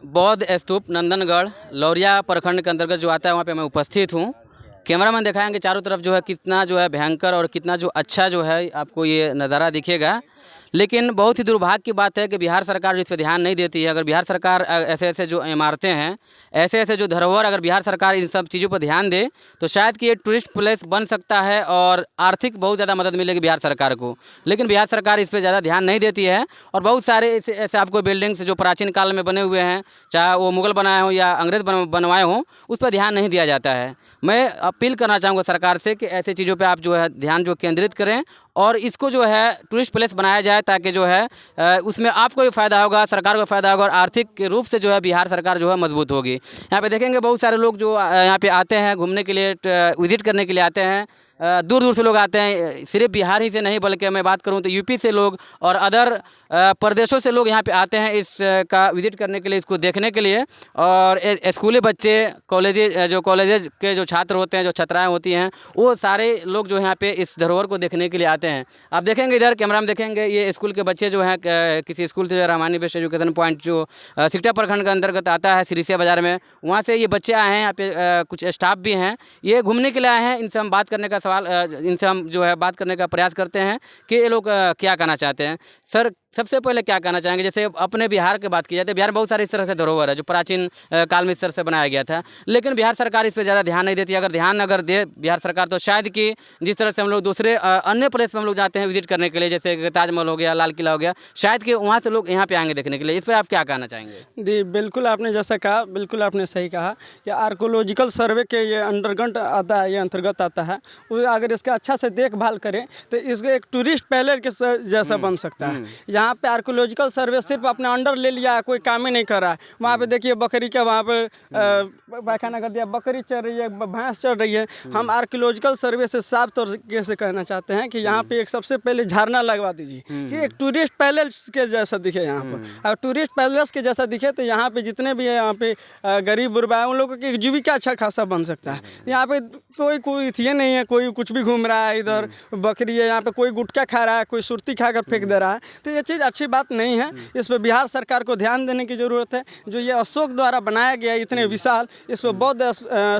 बौद्ध स्तूप नंदनगढ़ लौरिया प्रखंड के अंतर्गत जो आता है वहाँ पे मैं उपस्थित हूँ। कैमरामैन दिखाएंगे चारों तरफ जो है कितना जो है भयंकर और कितना जो अच्छा जो है आपको ये नज़ारा दिखेगा। लेकिन बहुत ही दुर्भाग्य की बात है कि बिहार सरकार जो इस पर ध्यान नहीं देती है। अगर बिहार सरकार ऐसे ऐसे जो इमारतें हैं, ऐसे ऐसे जो धरोहर, अगर बिहार सरकार इन सब चीज़ों पर ध्यान दे तो शायद कि ये टूरिस्ट प्लेस बन सकता है और आर्थिक बहुत ज़्यादा मदद मिलेगी बिहार सरकार को। लेकिन बिहार सरकार इस पर ज़्यादा ध्यान नहीं देती है और बहुत सारे ऐसे ऐसे आपको बिल्डिंग्स जो प्राचीन काल में बने हुए हैं, चाहे वो मुगल बनाए हों या अंग्रेज बनवाए हों, उस पर ध्यान नहीं दिया जाता है। मैं अपील करना चाहूँगा सरकार से कि ऐसी चीज़ों पे आप जो है ध्यान जो केंद्रित करें और इसको जो है टूरिस्ट प्लेस बनाया जाए, ताकि जो है उसमें आपको भी फ़ायदा होगा, सरकार को फ़ायदा होगा और आर्थिक रूप से जो है बिहार सरकार जो है मजबूत होगी। यहाँ पे देखेंगे बहुत सारे लोग जो यहाँ पे आते हैं घूमने के लिए, विजिट करने के लिए आते हैं। दूर दूर से लोग आते हैं, सिर्फ बिहार ही से नहीं बल्कि मैं बात करूँ तो यूपी से लोग और अदर प्रदेशों से लोग यहाँ पे आते हैं इस का विजिट करने के लिए, इसको देखने के लिए। और स्कूली बच्चे, कॉलेजेज के जो छात्र होते हैं, जो छात्राएं होती हैं, वो सारे लोग जो यहाँ पे इस धरोहर को देखने के लिए आते हैं। आप देखेंगे इधर कैमरा में देखेंगे ये स्कूल के बच्चे जो हैं किसी स्कूल से, रामानी बेस्ट एजुकेशन पॉइंट जो सिकटा प्रखंड के अंतर्गत आता है सिरिसिया बाज़ार में, वहाँ से ये बच्चे आए हैं। यहाँ पे कुछ स्टाफ भी हैं, ये घूमने के लिए आए हैं। इनसे हम बात करने का इनसे हम जो है बात करने का प्रयास करते हैं कि ये लोग क्या कहना चाहते हैं। सर, सबसे पहले क्या कहना चाहेंगे, जैसे अपने बिहार की बात की जाती है, बिहार में बहुत सारे इस तरह से धरोहर है जो प्राचीन काल में इस तरह से बनाया गया था, लेकिन बिहार सरकार इस पर ज़्यादा ध्यान नहीं देती। अगर ध्यान दे बिहार सरकार तो शायद कि जिस तरह से हम लोग दूसरे अन्य प्लेस पर हम लोग जाते हैं विजिट करने के लिए, जैसे ताजमहल हो गया, लाल किला हो गया, शायद कि वहाँ से लोग यहाँ पे आएंगे देखने के लिए। इस पर आप क्या कहना चाहेंगे? जी बिल्कुल, आपने जैसा कहा बिल्कुल आपने सही कहा कि आर्कोलॉजिकल सर्वे के ये अंडरग्राउंड आता है, ये अंतर्गत आता है। वो अगर इसका अच्छा से देखभाल करें तो इसको एक टूरिस्ट पैलेस के जैसा बन सकता है। यहाँ पे आर्कोलॉजिकल सर्वे सिर्फ अपने अंडर ले लिया, कोई काम ही नहीं कर रहा है। वहाँ पे देखिए बकरी का वहाँ पे पैखाना कर दिया, बकरी चल रही है, भैंस चल रही है। हम आर्कोलॉजिकल सर्वे से साफ तरीके से कहना चाहते हैं कि यहाँ पे एक सबसे पहले झरना लगवा दीजिए कि एक टूरिस्ट पैलेस के जैसा दिखे यहाँ पर। अगर टूरिस्ट पैलेस के जैसा दिखे तो यहाँ पे जितने भी है, यहाँ पे गरीब गुरबा है, उन लोगों की जीविका अच्छा खासा बन सकता है। यहाँ पे कोई ये नहीं है, कोई कुछ भी घूम रहा है, इधर बकरी है, यहाँ पे कोई गुटखा खा रहा है, कोई सुरती खाकर फेंक दे रहा है, तो ये चीज़ अच्छी बात नहीं है। इस पर बिहार सरकार को ध्यान देने की ज़रूरत है। जो ये अशोक द्वारा बनाया गया इतने विशाल, इस पर बौद्ध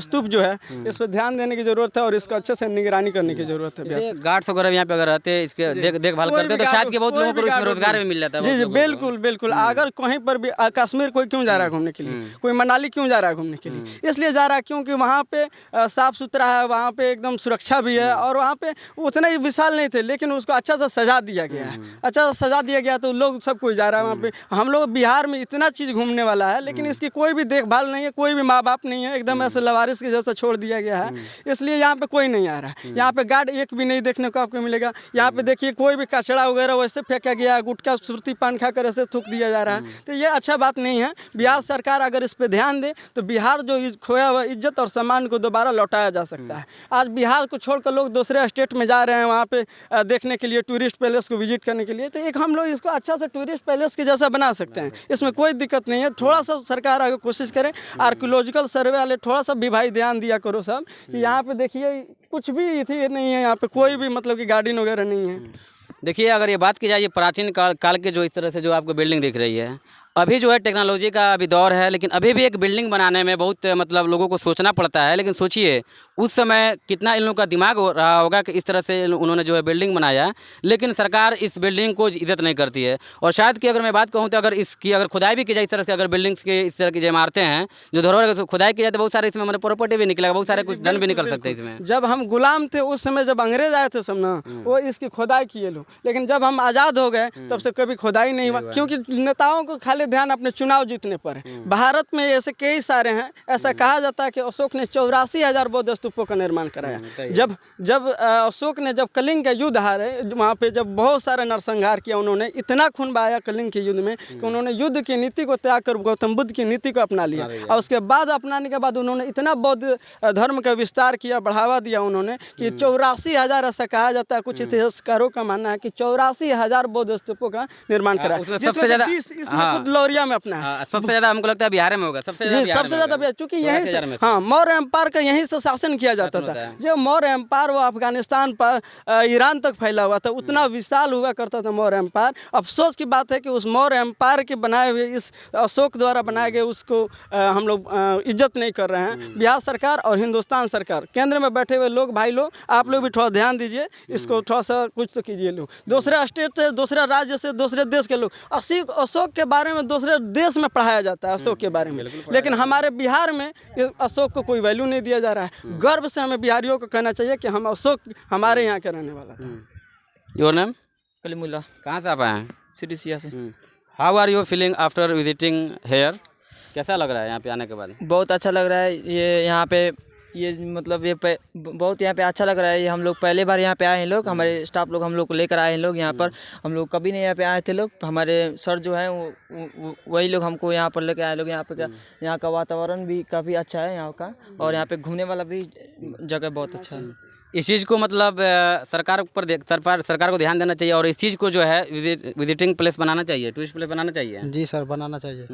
स्तूप जो है, इस पर ध्यान देने की ज़रूरत है और इसका अच्छे से निगरानी करने की ज़रूरत है। गार्ड्स वगैरह यहाँ पे अगर रहते इसके देखभाल करते तो शायद कि बहुत लोगों को इसमें रोजगार भी मिल जाता है। जी जी बिल्कुल बिल्कुल। अगर कहीं पर भी कश्मीर कोई क्यों जा रहा है घूमने के लिए, कोई मनाली क्यों जा रहा है घूमने के लिए, इसलिए जा रहा है क्योंकि वहाँ पे साफ सुथरा है, वहाँ पे एकदम सुरक्षा भी है और वहाँ पे उतना ही विशाल नहीं थे, लेकिन उसको अच्छा सा सजा दिया गया है। अच्छा सा सजा दिया गया तो लोग सब कोई जा रहा है वहाँ पे। हम लोग बिहार में इतना चीज़ घूमने वाला है, लेकिन इसकी कोई भी देखभाल नहीं है, कोई भी माँ बाप नहीं है, एकदम ऐसे लवारिस के जैसा छोड़ दिया गया है। इसलिए यहाँ पे कोई नहीं आ रहा है। यहाँ पे गार्ड एक भी नहीं देखने को आपको मिलेगा। यहाँ पे देखिए कोई भी कचड़ा वगैरह वैसे फेंका गया है, गुटखा सुरती पान खा कर ऐसे थूक दिया जा रहा है, तो ये अच्छा बात नहीं है। बिहार सरकार अगर इस पे ध्यान दे तो बिहार जो खोया हुआ इज्जत और सम्मान को दोबारा लौटाया जा सकता है। आज बिहार को छोड़कर लोग दूसरे स्टेट में जा रहे हैं वहाँ पे देखने के लिए, टूरिस्ट पैलेस को विजिट करने के लिए, तो एक हम लोग इसको अच्छा से टूरिस्ट पैलेस के जैसा बना सकते हैं। इसमें कोई दिक्कत नहीं है। थोड़ा सा सरकार अगर कोशिश करे, आर्कोलॉजिकल सर्वे वाले थोड़ा सा भी भाई ध्यान दिया करो सब कि यहाँ पे देखिए कुछ भी थी नहीं है, यहाँ पे कोई भी मतलब कि गार्डन वगैरह नहीं है। देखिए, अगर ये बात की जाए, ये प्राचीन काल के जो इस तरह से जो आपको बिल्डिंग दिख रही है, अभी जो है टेक्नोलॉजी का अभी दौर है, लेकिन अभी भी एक बिल्डिंग बनाने में बहुत मतलब लोगों को सोचना पड़ता है। लेकिन सोचिए उस समय कितना इन लोगों का दिमाग हो रहा होगा कि इस तरह से उन्होंने जो है बिल्डिंग बनाया, लेकिन सरकार इस बिल्डिंग को इज्जत नहीं करती है। और शायद कि अगर मैं बात कहूँ तो अगर इसकी अगर खुदाई भी की जाए, इस तरह से अगर बिल्डिंग्स के इस तरह की जो इमारतें हैं जो धरोहर खुदाई की जाए तो बहुत सारे इसमें हमारे प्रॉपर्टी भी निकलेगा, बहुत सारे कुछ धन भी निकल सकते हैं इसमें। जब हम गुलाम थे उस समय, जब अंग्रेज आए थे सब ना, वो इसकी खुदाई किए लोग, लेकिन जब हम आज़ाद हो गए तब से कभी खुदाई नहीं हुआ, क्योंकि नेताओं को खाली ध्यान अपने चुनाव जीतने पर है। भारत में ऐसे कई सारे हैं। ऐसा कहा जाता है कि अशोक ने 84,000 बौद्ध स्तूपों का निर्माण कराया। जब अशोक ने जब कलिंग का युद्ध हारे, वहाँ पे जब बहुत सारा नरसंहार किया उन्होंने, इतना खून बहाया कलिंग के युद्ध में कि उन्होंने युद्ध की नीति को त्याग कर गौतम बुद्ध की नीति को अपना लिया। और उसके बाद अपनाने के बाद उन्होंने इतना बौद्ध धर्म का विस्तार किया, बढ़ावा दिया उन्होंने कि 84,000, ऐसा कहा जाता है, कुछ इतिहासकारों का मानना है कि 84,000 बौद्ध स्तूपों का निर्माण कराया। सबसे ज़्यादा इसमें खुद खुद लौरिया में अपना है। सबसे ज़्यादा हमको लगता है बिहार में होगा, सबसे जी सबसे ज़्यादा, क्योंकि यहीं से हाँ मौर्य एम्पायर का यहीं से शासन किया जाता था। जो मौर्य एम्पायर वो अफगानिस्तान पर ईरान तक फैला हुआ था, उतना विशाल हुआ करता था मौर्य एम्पायर। अफसोस की बात है कि उस मौर्य एम्पायर के बनाए हुए इस अशोक द्वारा बनाए गए उसको हम लोग इज्जत नहीं कर रहे हैं। बिहार सरकार और हिंदुस्तान सरकार, केंद्र में बैठे हुए लोग, भाई लोग, आप लोग भी थोड़ा ध्यान दीजिए, इसको थोड़ा सा कुछ तो कीजिए। लोग दूसरे स्टेट से, दूसरे राज्य से, दूसरे देश के लोग अशोक के बारे में दूसरे देश में पढ़ाया जाता है अशोक के बारे में, लेकिन हमारे बिहार में अशोक को कोई वैल्यू नहीं दिया जा रहा है। गर्व से हमें बिहारियों को कहना चाहिए कि हम अशोक हमारे यहाँ के रहने वाला था। Your name? कलीमुल्ला। कहाँ से आप आए हैं? सिटिसिया से। How are you feeling after visiting here? कैसा लग रहा है यहाँ पे आने के बाद? बहुत अच्छा लग रहा है। ये यहाँ पे ये मतलब बहुत यहाँ पे अच्छा लग रहा है। ये हम लोग पहले बार यहाँ पे आए हैं लोग, हमारे स्टाफ लोग हम लोग को लेकर आए हैं लोग यहाँ पर। हम लोग कभी नहीं यहाँ पे आए थे लोग, हमारे सर जो हैं वही लोग हमको यहाँ पर लेकर आए लोग। यहाँ पे क्या, यहाँ का वातावरण भी काफ़ी अच्छा है यहाँ का, और यहाँ पे घूमने वाला भी जगह बहुत अच्छा है। इस चीज़ को मतलब सरकार को ध्यान देना चाहिए, और इस चीज़ को जो है विजिटिंग प्लेस बनाना चाहिए, टूरिस्ट प्लेस बनाना चाहिए। जी सर, बनाना चाहिए,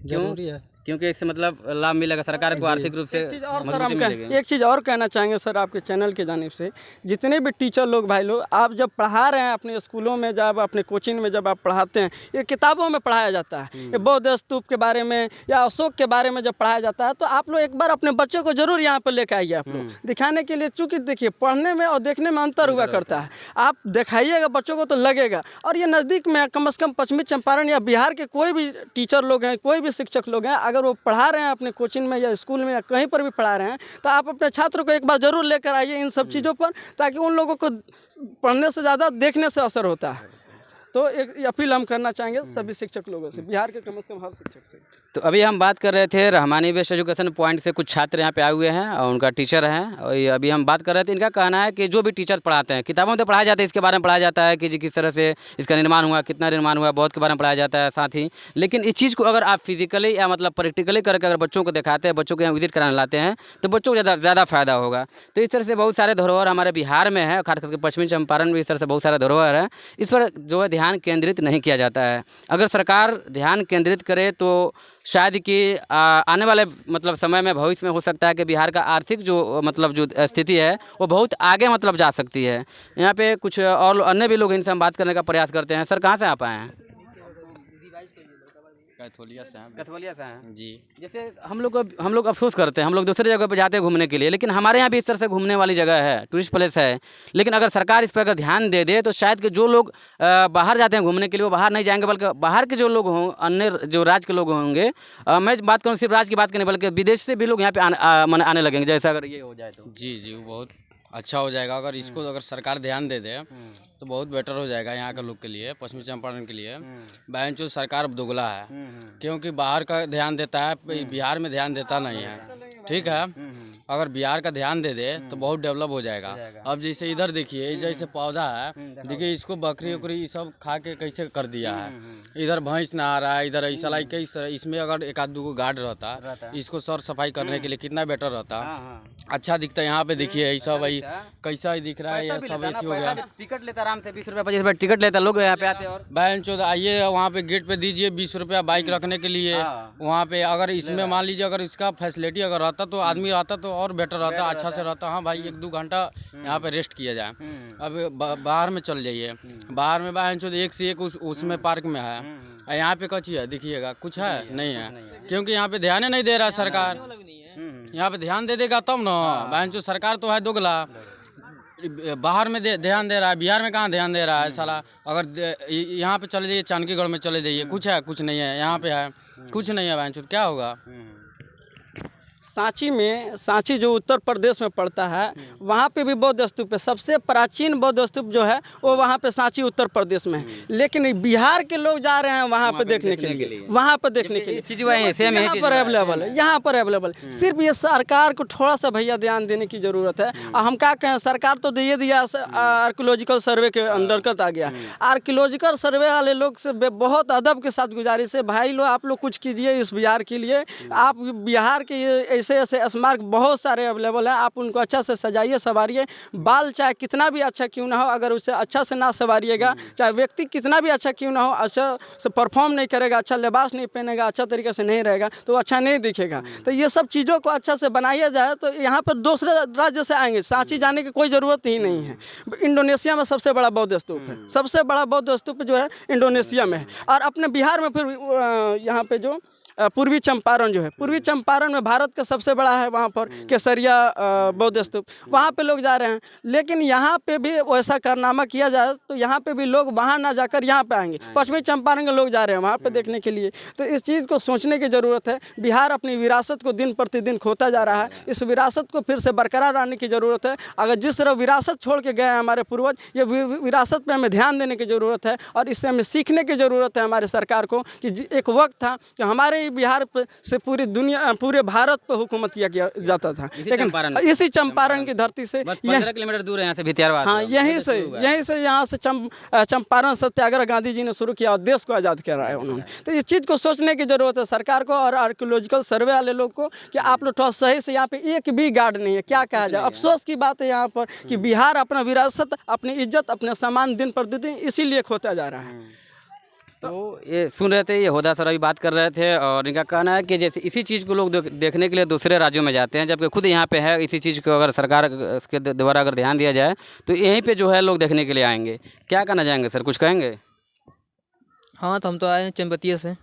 जरूरी है, क्योंकि इससे मतलब लाभ मिलेगा सरकार को, आर्थिक रूप से एक चीज़ और कहना चाहेंगे सर आपके चैनल के जानिब से, जितने भी टीचर लोग, भाई लोग, आप जब पढ़ा रहे हैं अपने स्कूलों में, जब अपने कोचिंग में जब आप पढ़ाते हैं, ये किताबों में पढ़ाया जाता है, ये बौद्ध स्तूप के बारे में या अशोक के बारे में जब पढ़ाया जाता है, तो आप लोग एक बार अपने बच्चों को जरूर यहाँ पर लेकर आइए आप लोग, दिखाने के लिए। चूँकि देखिए पढ़ने में और देखने में अंतर हुआ करता है, आप दिखाइएगा बच्चों को तो लगेगा। और ये नज़दीक में कम से कम पश्चिमी चंपारण या बिहार के कोई भी टीचर लोग हैं, कोई भी शिक्षक लोग हैं, अगर वो पढ़ा रहे हैं अपने कोचिंग में या स्कूल में या कहीं पर भी पढ़ा रहे हैं, तो आप अपने छात्र को एक बार ज़रूर लेकर आइए इन सब चीज़ों पर, ताकि उन लोगों को पढ़ने से ज़्यादा देखने से असर होता है। तो एक अपील हम करना चाहेंगे सभी शिक्षक लोगों से, बिहार के कम से कम हर शिक्षक से। तो अभी हम बात कर रहे थे रहमानी बेस्ट एजुकेशन पॉइंट से, कुछ छात्र यहाँ पे आए हुए हैं और उनका टीचर हैं, और ये अभी हम बात कर रहे थे। इनका कहना है कि जो भी टीचर पढ़ाते हैं, किताबों में तो पढ़ाया जाता है, इसके बारे में पढ़ाया जाता है कि जी किस तरह से इसका निर्माण हुआ, कितना निर्माण हुआ, बहुत के बारे में पढ़ाया जाता है साथ ही। लेकिन इस चीज़ को अगर आप फिजिकली या मतलब प्रैक्टिकली करके अगर बच्चों को दिखाते हैं, बच्चों को यहाँ विजिट कराने लाते हैं, तो बच्चों को ज़्यादा फायदा होगा। तो इस तरह से बहुत सारे धरोहर हमारे बिहार में है, खास करके पश्चिमी चंपारण में इस तरह से बहुत सारे धरोहर है। इस पर जो है ध्यान केंद्रित नहीं किया जाता है। अगर सरकार ध्यान केंद्रित करे तो शायद कि आने वाले मतलब समय में, भविष्य में हो सकता है कि बिहार का आर्थिक जो मतलब जो स्थिति है वो बहुत आगे मतलब जा सकती है। यहाँ पे कुछ और अन्य भी लोग, इनसे हम बात करने का प्रयास करते हैं। सर कहाँ से आप आए हैं? कैथोलिया से हैं। कैथोलिया से हैं जी। जैसे हम लोग अफसोस करते हैं, हम लोग दूसरे जगह पर जाते हैं घूमने के लिए, लेकिन हमारे यहाँ भी इस तरह से घूमने वाली जगह है, टूरिस्ट प्लेस है। लेकिन अगर सरकार इस पर अगर ध्यान दे दे तो शायद कि जो लोग बाहर जाते हैं घूमने के लिए, वो बाहर नहीं जाएंगे, बल्कि बाहर के जो लोग हों, अन्य जो राज्य के लोग होंगे, मैं बात करूँ सिर्फ राज्य की बात करने, बल्कि विदेश से भी लोग यहाँ पे आने लगेंगे, जैसा अगर ये हो जाए तो। जी, वो बहुत अच्छा हो जाएगा। अगर इसको अगर सरकार ध्यान दे दे तो बहुत बेटर हो जाएगा यहाँ के लोग के लिए, पश्चिमी चंपारण के लिए। बहन जो सरकार दोगला है, क्योंकि बाहर का ध्यान देता है, बिहार में ध्यान देता नहीं है। ठीक है, अगर बिहार का ध्यान दे दे तो बहुत डेवलप हो जाएगा। अब जैसे इधर देखिए, जैसे पौधा है, देखिए इसको बकरी उकरी सब खा के कैसे कर दिया है। इधर भैंस ना आ रहा है, इधर ऐसा लाइक इसमें अगर एक आध दो गार्ड रहता, इसको सर सफाई करने के लिए कितना बेटर रहता, अच्छा दिखता। यहाँ पे देखिए ऐसा भाई कैसा ही दिख रहा है, ये सब हो गया। टिकट लेता आराम से 20 रुपये 25 रुपये टिकट लेता, लोग यहाँ पे आते हैं। और बहन चौध आइए, वहाँ पे गेट पे दीजिए 20 रुपया बाइक रखने के लिए। वहाँ पे अगर इसमें मान लीजिए अगर इसका फैसिलिटी अगर रहता तो आदमी रहता तो और बेटर रहता, अच्छा से रहता। हाँ भाई, 1-2 घंटा यहाँ पे रेस्ट किया जाए। अब बाहर में चल जाइए, बाहर में बहन चौध एक से एक उसमें पार्क में है। यहाँ पे कच्ची है, दिखिएगा कुछ है नहीं है, क्योंकि यहाँ पे ध्यान नहीं दे रहा सरकार। यहाँ पे ध्यान दे देगा तब ना। बहन चौध सरकार तो है दोगला, बाहर में ध्यान दे रहा है, बिहार में कहाँ ध्यान दे रहा है साला। अगर यहाँ पे चले जाइए, चांदकीगढ़ में चले जाइए, कुछ है कुछ नहीं है। यहाँ पे है कुछ नहीं है, बहन चौध क्या होगा। सांची जो उत्तर प्रदेश में पड़ता है, वहाँ पे भी बौद्ध स्तूप है। सबसे प्राचीन बौद्ध स्तूप जो है वो वहाँ पे सांची उत्तर प्रदेश में है। लेकिन बिहार के लोग जा रहे हैं वहाँ पे देखने के लिए, वहाँ पे देखने के लिए यहाँ पर अवेलेबल है, यहाँ पर अवेलेबल। सिर्फ ये सरकार को थोड़ा सा भैया ध्यान देने की ज़रूरत है। हम क्या कहें, सरकार तो दे दिया, आर्कियोलॉजिकल सर्वे के अंतर्गत आ गया। आर्कियोलॉजिकल सर्वे वाले लोग से बहुत अदब के साथ गुजारिश है, भाई लोग आप लोग कुछ कीजिए इस बिहार के लिए। आप बिहार के ऐसे ऐसे स्मारक बहुत सारे अवेलेबल हैं, आप उनको अच्छा से सजाइए, संवारिए। बाल चाहे कितना भी अच्छा क्यों ना हो, अगर उसे अच्छा से ना संवारिएगा, चाहे व्यक्ति कितना भी अच्छा क्यों ना हो, अच्छा से परफॉर्म नहीं करेगा, अच्छा लिबास नहीं पहनेगा, अच्छा तरीके से नहीं रहेगा तो अच्छा नहीं दिखेगा। तो ये सब चीज़ों को अच्छा से बनाया जाए तो यहाँ पर दूसरे राज्य से आएंगे, सांची जाने की कोई ज़रूरत ही नहीं है। इंडोनेशिया में सबसे बड़ा बौद्ध स्तूप है, सबसे बड़ा बौद्ध स्तूप जो है इंडोनेशिया में है। और अपने बिहार में फिर यहाँ पे जो पूर्वी चंपारण जो है, पूर्वी चंपारण में भारत का सबसे बड़ा है, वहाँ पर केसरिया बौद्ध स्तूप, वहाँ पे लोग जा रहे हैं। लेकिन यहाँ पे भी वैसा कारनामा किया जाए तो यहाँ पे भी लोग वहाँ ना जाकर यहाँ पे आएंगे, पश्चिमी चंपारण के लोग जा रहे हैं वहाँ पे देखने के लिए। तो इस चीज़ को सोचने की ज़रूरत है। बिहार अपनी विरासत को दिन प्रतिदिन खोता जा रहा है, इस विरासत को फिर से बरकरार लाने की ज़रूरत है। अगर जिस तरह विरासत छोड़ के गए हैं हमारे पूर्वज, ये विरासत पे हमें ध्यान देने की ज़रूरत है और इससे हमें सीखने की ज़रूरत है हमारे सरकार को कि एक वक्त था कि हमारे बिहार से पूरी दुनिया, पूरे भारत पर हुकूमत किया जाता था, लेकिन इसी चंपारण की धरती से 15 किलोमीटर दूर है यहाँ से भितियारवाद। हाँ, यहीं से यहाँ से चंपारण सत्याग्रह गांधी जी ने शुरू किया और देश को आज़ाद कराया उन्होंने। तो इस चीज़ को सोचने की ज़रूरत है सरकार को और आर्कियोलॉजिकल सर्वे वाले लोग को कि आप लोग थोड़ा सही से, यहाँ पे एक भी गार्ड नहीं है, क्या कहा जाए। अफसोस की बात है यहाँ पर कि बिहार अपना विरासत, अपनी इज्जत, अपने सम्मान दिन प्रतिदिन इसीलिए खोता जा रहा है। तो ये सुन रहे थे, ये होदा सर अभी बात कर रहे थे और इनका कहना है कि जैसे इसी चीज़ को लोग देखने के लिए दूसरे राज्यों में जाते हैं, जबकि खुद यहाँ पे है। इसी चीज़ को अगर सरकार के द्वारा अगर ध्यान दिया जाए तो यहीं पे जो है लोग देखने के लिए आएंगे। क्या कहना चाहेंगे सर, कुछ कहेंगे? हाँ, तो हम तो आए हैं चनबतिया से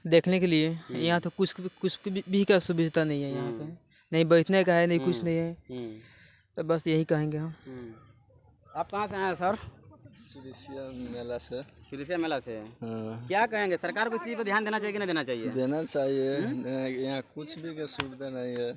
देखने के लिए। यहाँ तो कुछ भी का सुविधा नहीं है, यहाँ पे नहीं बैठने का है, नहीं कुछ नहीं है, तो बस यही कहेंगे हम। आप कहाँ से आए सर? सिरिसिया मेला से। सिरिसिया मेला से। हाँ, क्या कहेंगे, सरकार को इस चीज़ पर ध्यान देना चाहिए कि नहीं देना चाहिए? देना चाहिए। यहाँ कुछ भी का सुविधा नहीं है।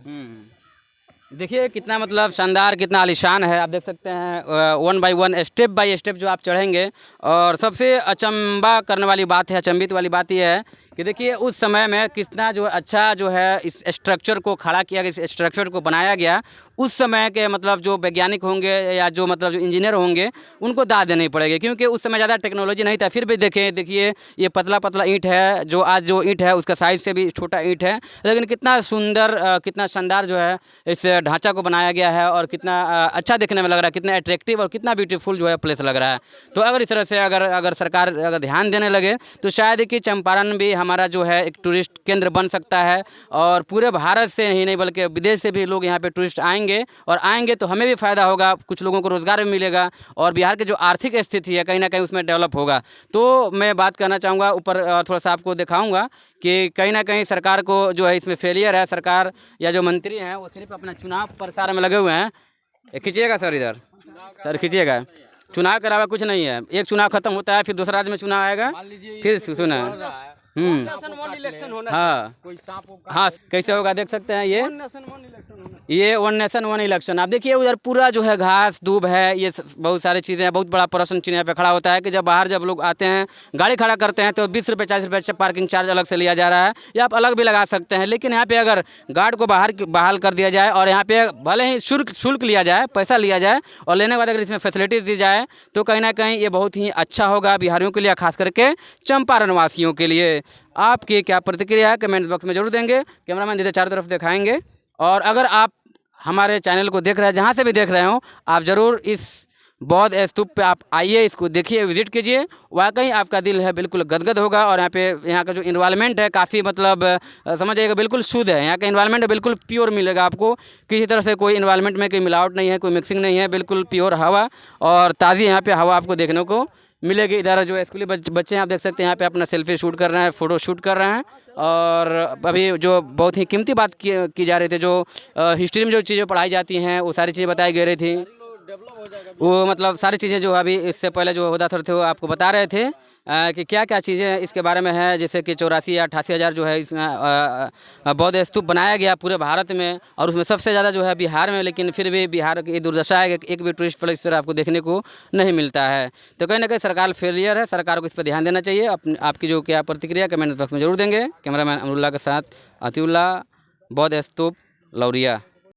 देखिए कितना मतलब शानदार, कितना आलीशान है। आप देख सकते हैं 1 बाय 1 स्टेप बाय स्टेप जो आप चढ़ेंगे। और सबसे अचंबा करने वाली बात है, अचंभित वाली बात यह है कि देखिए उस समय में कितना जो अच्छा जो है इस स्ट्रक्चर को खड़ा किया गया, इस स्ट्रक्चर को बनाया गया। उस समय के मतलब जो वैज्ञानिक होंगे या जो मतलब जो इंजीनियर होंगे उनको दाद देनी पड़ेगी, क्योंकि उस समय ज़्यादा टेक्नोलॉजी नहीं था। फिर भी देखिए ये पतला पतला ईंट है, जो आज जो ईंट है उसका साइज़ से भी छोटा ईंट है, लेकिन कितना सुंदर, कितना शानदार जो है इस ढांचा को बनाया गया है और कितना अच्छा देखने में लग रहा है, कितना अट्रैक्टिव और कितना ब्यूटीफुल जो है प्लेस लग रहा है। तो अगर इस तरह से अगर सरकार अगर ध्यान देने लगे तो शायद कि चंपारण भी हमारा जो है एक टूरिस्ट केंद्र बन सकता है। और पूरे भारत से ही नहीं बल्कि विदेश से भी लोग यहाँ पे टूरिस्ट आएंगे, और आएंगे तो हमें भी फ़ायदा होगा, कुछ लोगों को रोज़गार भी मिलेगा और बिहार की जो आर्थिक स्थिति है कहीं ना कहीं उसमें डेवलप होगा। तो मैं बात करना चाहूँगा ऊपर थोड़ा सा आपको दिखाऊँगा कि कहीं ना कहीं सरकार को जो है इसमें फेलियर है। सरकार या जो मंत्री हैं वो सिर्फ अपना चुनाव प्रचार में लगे हुए हैं। खींचिएगा सर, इधर सर खींचिएगा। चुनाव के अलावा कुछ नहीं है। एक चुनाव खत्म होता है, फिर दूसरा राज्य में चुनाव आएगा, फिर सुना हाँ कैसे होगा देख सकते हैं। ये 1 नेशन 1 इलेक्शन। आप देखिए उधर पूरा जो है घास दूब है, ये बहुत सारी चीज़ें हैं। बहुत बड़ा प्रश्न चिन्ह यहाँ पे खड़ा होता है कि जब लोग आते हैं गाड़ी खड़ा करते हैं तो 20 रुपये 40 रुपये पार्किंग चार्ज अलग से लिया जा रहा है, या आप अलग भी लगा सकते हैं। लेकिन यहाँ पे अगर गार्ड को बहाल कर दिया जाए और यहाँ पे भले ही शुल्क लिया जाए, पैसा लिया जाए, और लेने के बाद अगर इसमें फैसिलिटीज़ दी जाए तो कहीं ना कहीं ये बहुत ही अच्छा होगा बिहारियों के लिए, खास करके चंपारण वासियों के लिए। आपकी क्या प्रतिक्रिया है कमेंट बॉक्स में जरूर देंगे। कैमरामैन दीदी चारों तरफ दिखाएंगे। और अगर आप हमारे चैनल को देख रहे हैं, जहाँ से भी देख रहे हो, आप ज़रूर इस बौद्ध स्तूप पे आप आइए, इसको देखिए, विजिट कीजिए। वाकई आपका दिल है बिल्कुल गदगद होगा। और यहाँ का जो इन्वायरमेंट है काफ़ी मतलब समझिएगा बिल्कुल शुद्ध है। यहाँ का इन्वायरमेंट बिल्कुल प्योर मिलेगा आपको, किसी तरह से कोई इन्वायरमेंट में कोई मिलावट नहीं है, कोई मिक्सिंग नहीं है, बिल्कुल प्योर हवा और ताज़ी यहाँ पे हवा आपको देखने को मिलेगी। इधर जो स्कूली बच्चे हैं आप देख सकते हैं यहाँ पे अपना सेल्फी शूट कर रहे हैं, फ़ोटो शूट कर रहे हैं। और अभी जो बहुत ही कीमती बात की जा रही थी, जो हिस्ट्री में जो चीज़ें पढ़ाई जाती हैं वो सारी चीज़ें बताई गई रही थी। वो मतलब सारी चीज़ें जो अभी इससे पहले जो होदा सर थे वो आपको बता रहे थे कि क्या क्या चीज़ें इसके बारे में है। जैसे कि 84 या 88 हज़ार जो है इसमें बौद्ध स्तूप बनाया गया पूरे भारत में, और उसमें सबसे ज़्यादा जो है बिहार में। लेकिन फिर भी बिहार की दुर्दशा है कि एक भी टूरिस्ट प्लेस आपको देखने को नहीं मिलता है। तो कहीं ना कहीं सरकार फेलियर है, सरकार को इस पर ध्यान देना चाहिए। आपकी जो क्या प्रतिक्रिया कमेंट बॉक्स में जरूर देंगे। कैमरामैन अमरुल्लाह के साथ अतिउल्लाह, बौद्ध स्तूप लौरिया।